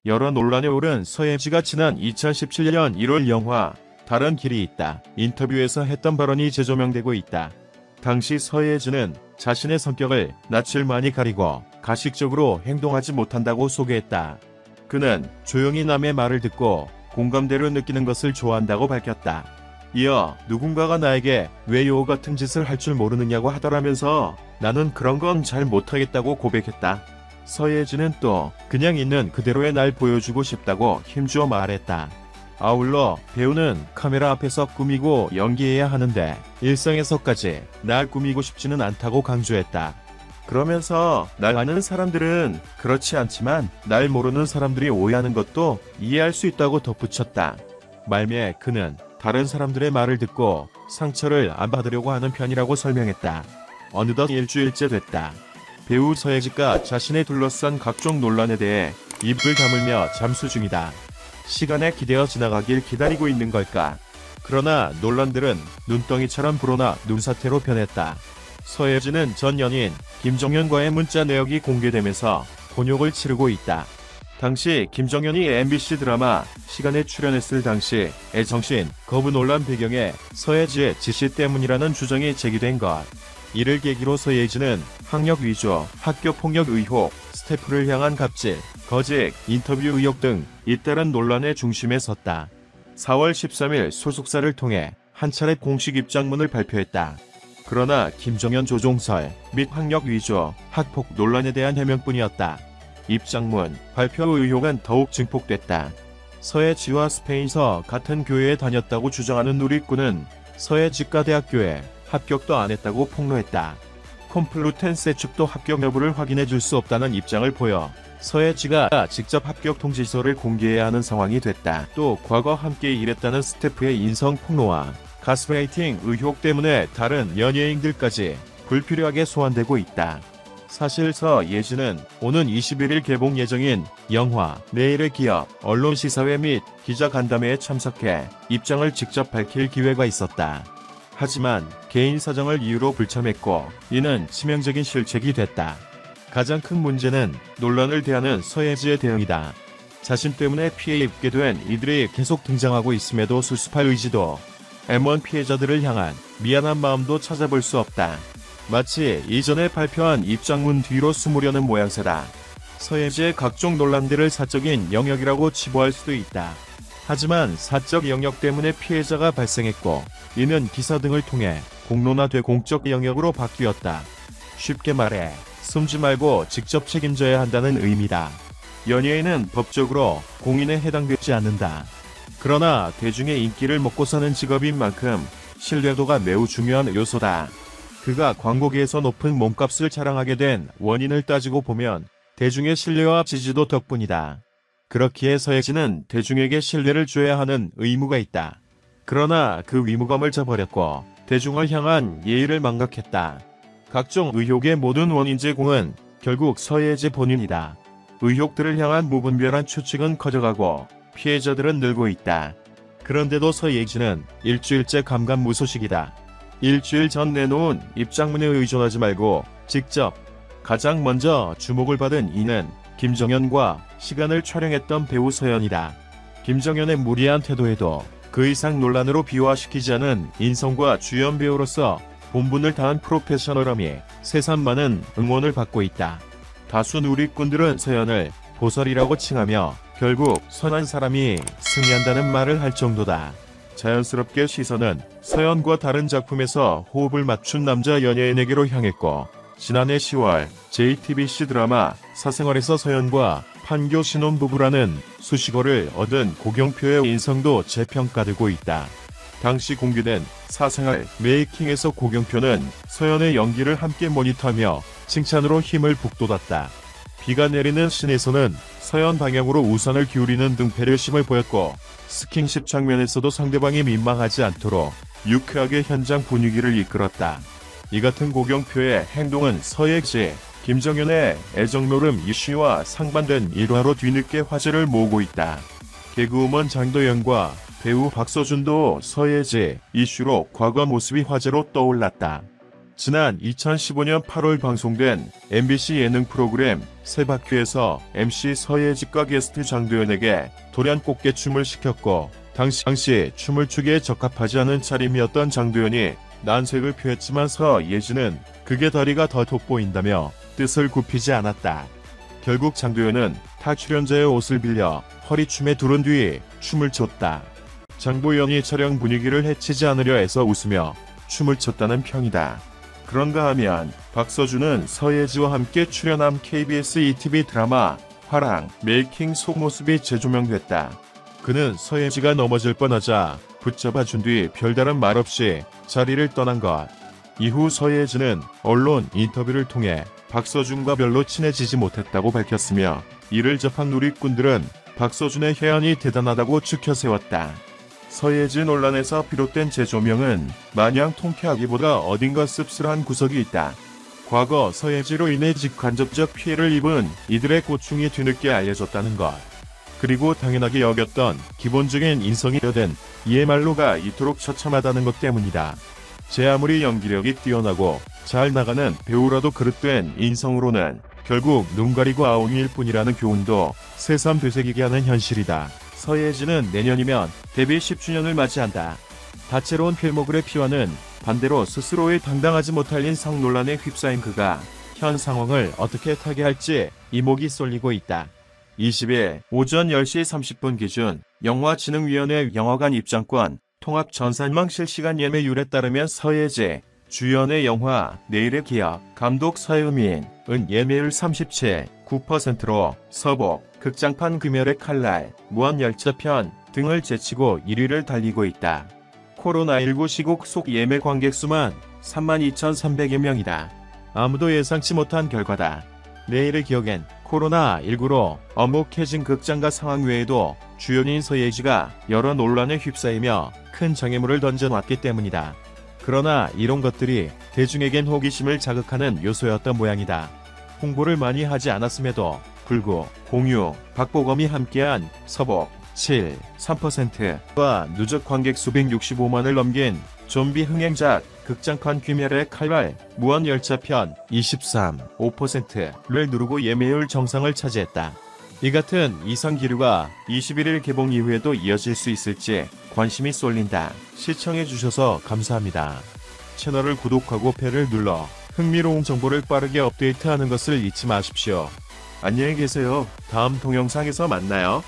여러 논란에 오른 서예지가 지난 2017년 1월 영화 다른 길이 있다 인터뷰에서 했던 발언이 재조명되고 있다. 당시 서예지는 자신의 성격을 낯을 많이 가리고 가식적으로 행동하지 못한다고 소개했다. 그는 조용히 남의 말을 듣고 공감대로 느끼는 것을 좋아한다고 밝혔다. 이어 누군가가 나에게 왜 요 같은 짓을 할 줄 모르느냐고 하더라면서 나는 그런 건 잘 못하겠다고 고백했다. 서예지는 또 그냥 있는 그대로의 날 보여주고 싶다고 힘주어 말했다. 아울러 배우는 카메라 앞에서 꾸미고 연기해야 하는데 일상에서까지 날 꾸미고 싶지는 않다고 강조했다. 그러면서 날 아는 사람들은 그렇지 않지만 날 모르는 사람들이 오해하는 것도 이해할 수 있다고 덧붙였다. 말미에 그는 다른 사람들의 말을 듣고 상처를 안 받으려고 하는 편이라고 설명했다. 어느덧 일주일째 됐다. 배우 서예지가 자신의 둘러싼 각종 논란에 대해 입을 다물며 잠수 중이다. 시간에 기대어 지나가길 기다리고 있는 걸까? 그러나 논란들은 눈덩이처럼 불어나 눈사태로 변했다. 서예지는 전 연인 김정현과의 문자 내역이 공개되면서 곤욕을 치르고 있다. 당시 김정현이 MBC 드라마 시간에 출연했을 당시 애정신 거부 논란 배경에 서예지의 지시 때문이라는 주장이 제기된 것. 이를 계기로 서예지는 학력 위조, 학교폭력 의혹, 스태프를 향한 갑질, 거짓, 인터뷰 의혹 등 잇따른 논란의 중심에 섰다. 4월 13일 소속사를 통해 한 차례 공식 입장문을 발표했다. 그러나 김정현 조종설 및 학력 위조, 학폭 논란에 대한 해명뿐이었다. 입장문 발표 의혹은 더욱 증폭됐다. 서예지와 스페인서 같은 교회에 다녔다고 주장하는 누리꾼은 서예지과대학교에 합격도 안 했다고 폭로했다. 콤플루텐세 측도 합격 여부를 확인해 줄 수 없다는 입장을 보여 서예지가 직접 합격 통지서를 공개해야 하는 상황이 됐다. 또 과거 함께 일했다는 스태프의 인성 폭로와 가스라이팅 의혹 때문에 다른 연예인들까지 불필요하게 소환되고 있다. 사실 서예지는 오는 21일 개봉 예정인 영화 내일의 기업 언론시사회 및 기자간담회에 참석해 입장을 직접 밝힐 기회가 있었다. 하지만 개인 사정을 이유로 불참했고 이는 치명적인 실책이 됐다. 가장 큰 문제는 논란을 대하는 서예지의 대응이다. 자신 때문에 피해 입게 된 이들이 계속 등장하고 있음에도 수습할 의지도 M1 피해자들을 향한 미안한 마음도 찾아볼 수 없다. 마치 이전에 발표한 입장문 뒤로 숨으려는 모양새다. 서예지의 각종 논란들을 사적인 영역이라고 치부할 수도 있다. 하지만 사적 영역 때문에 피해자가 발생했고 이는 기사 등을 통해 공론화돼 공적 영역으로 바뀌었다. 쉽게 말해 숨지 말고 직접 책임져야 한다는 의미다. 연예인은 법적으로 공인에 해당되지 않는다. 그러나 대중의 인기를 먹고 사는 직업인 만큼 신뢰도가 매우 중요한 요소다. 그가 광고계에서 높은 몸값을 자랑하게 된 원인을 따지고 보면 대중의 신뢰와 지지도 덕분이다. 그렇기에 서예지는 대중에게 신뢰를 줘야 하는 의무가 있다. 그러나 그 의무감을 저버렸고 대중을 향한 예의를 망각했다. 각종 의혹의 모든 원인 제공은 결국 서예지 본인이다. 의혹들을 향한 무분별한 추측은 커져가고 피해자들은 늘고 있다. 그런데도 서예지는 일주일째 감감무소식이다. 일주일 전 내놓은 입장문에 의존하지 말고 직접 가장 먼저 주목을 받은 이는 김정현과 시간을 촬영했던 배우 서연이다. 김정현의 무리한 태도에도 그 이상 논란으로 비화시키지 않은 인성과 주연 배우로서 본분을 다한 프로페셔널함이 새삼 많은 응원을 받고 있다. 다수 누리꾼들은 서연을 보설이라고 칭하며 결국 선한 사람이 승리한다는 말을 할 정도다. 자연스럽게 시선은 서연과 다른 작품에서 호흡을 맞춘 남자 연예인에게로 향했고 지난해 10월 JTBC 드라마 사생활에서 서연과 판교 신혼부부라는 수식어를 얻은 고경표의 인성도 재평가되고 있다. 당시 공개된 사생활 메이킹에서 고경표는 서연의 연기를 함께 모니터하며 칭찬으로 힘을 북돋았다. 비가 내리는 씬에서는 서연 방향으로 우산을 기울이는 등 배려심을 보였고 스킨십 장면에서도 상대방이 민망하지 않도록 유쾌하게 현장 분위기를 이끌었다. 이 같은 고경표의 행동은 서예지, 김정현의 애정노름 이슈와 상반된 일화로 뒤늦게 화제를 모으고 있다. 개그우먼 장도연과 배우 박서준도 서예지 이슈로 과거 모습이 화제로 떠올랐다. 지난 2015년 8월 방송된 MBC 예능 프로그램 세바퀴에서 MC 서예지가 게스트 장도연에게 돌연 꽃게춤을 시켰고 당시 춤을 추기에 적합하지 않은 차림이었던 장도연이 난색을 표했지만 서예지는 그게 다리가 더 돋보인다며 뜻을 굽히지 않았다. 결국 장도연은 타 출연자의 옷을 빌려 허리춤에 두른 뒤 춤을 췄다. 장도연이 촬영 분위기를 해치지 않으려 애써 웃으며 춤을 췄다는 평이다. 그런가 하면 박서준은 서예지와 함께 출연한 KBS ETV 드라마 화랑 메이킹 속모습이 재조명됐다. 그는 서예지가 넘어질 뻔하자 붙잡아준 뒤 별다른 말 없이 자리를 떠난 것. 이후 서예지는 언론 인터뷰를 통해 박서준과 별로 친해지지 못했다고 밝혔으며 이를 접한 누리꾼들은 박서준의 해안이 대단하다고 추켜 세웠다. 서예지 논란에서 비롯된 재조명은 마냥 통쾌하기보다 어딘가 씁쓸한 구석이 있다. 과거 서예지로 인해 직간접적 피해를 입은 이들의 고충이 뒤늦게 알려졌다는 것. 그리고 당연하게 여겼던 기본적인 인성이 뼈된 이해말로가 이토록 처참하다는 것 때문이다. 제 아무리 연기력이 뛰어나고 잘 나가는 배우라도 그릇된 인성으로는 결국 눈 가리고 아웅일 뿐이라는 교훈도 새삼 되새기게 하는 현실이다. 서예지는 내년이면 데뷔 10주년을 맞이한다. 다채로운 필모그래 피와는 반대로 스스로의 당당하지 못할 인상 논란에 휩싸인 그가 현 상황을 어떻게 타개할지 이목이 쏠리고 있다. 20일 오전 10시 30분 기준 영화진흥위원회 영화관 입장권 통합 전산망 실시간 예매율에 따르면 서예지 주연의 영화 내일의 기억, 감독 서유민은 예매율 37.9%로 서복, 극장판 금열의 칼날, 무한열차편 등을 제치고 1위를 달리고 있다. 코로나19 시국 속 예매 관객 수만 32,300여 명이다. 아무도 예상치 못한 결과다. 내일의 기억엔 코로나19로 엄혹해진 극장가 상황 외에도 주연인 서예지가 여러 논란에 휩싸이며 큰 장애물을 던져놨기 때문이다. 그러나 이런 것들이 대중에겐 호기심을 자극하는 요소였던 모양이다. 홍보를 많이 하지 않았음에도 불구, 공유, 박보검이 함께한 서복 7.3%와 누적 관객 수 165만을 넘긴 좀비 흥행작 극장판 귀멸의 칼날 무한열차편 23.5%를 누르고 예매율 정상을 차지했다. 이 같은 이상 기류가 21일 개봉 이후에도 이어질 수 있을지 관심이 쏠린다. 시청해주셔서 감사합니다. 채널을 구독하고 배를 눌러 흥미로운 정보를 빠르게 업데이트하는 것을 잊지 마십시오. 안녕히 계세요. 다음 동영상에서 만나요.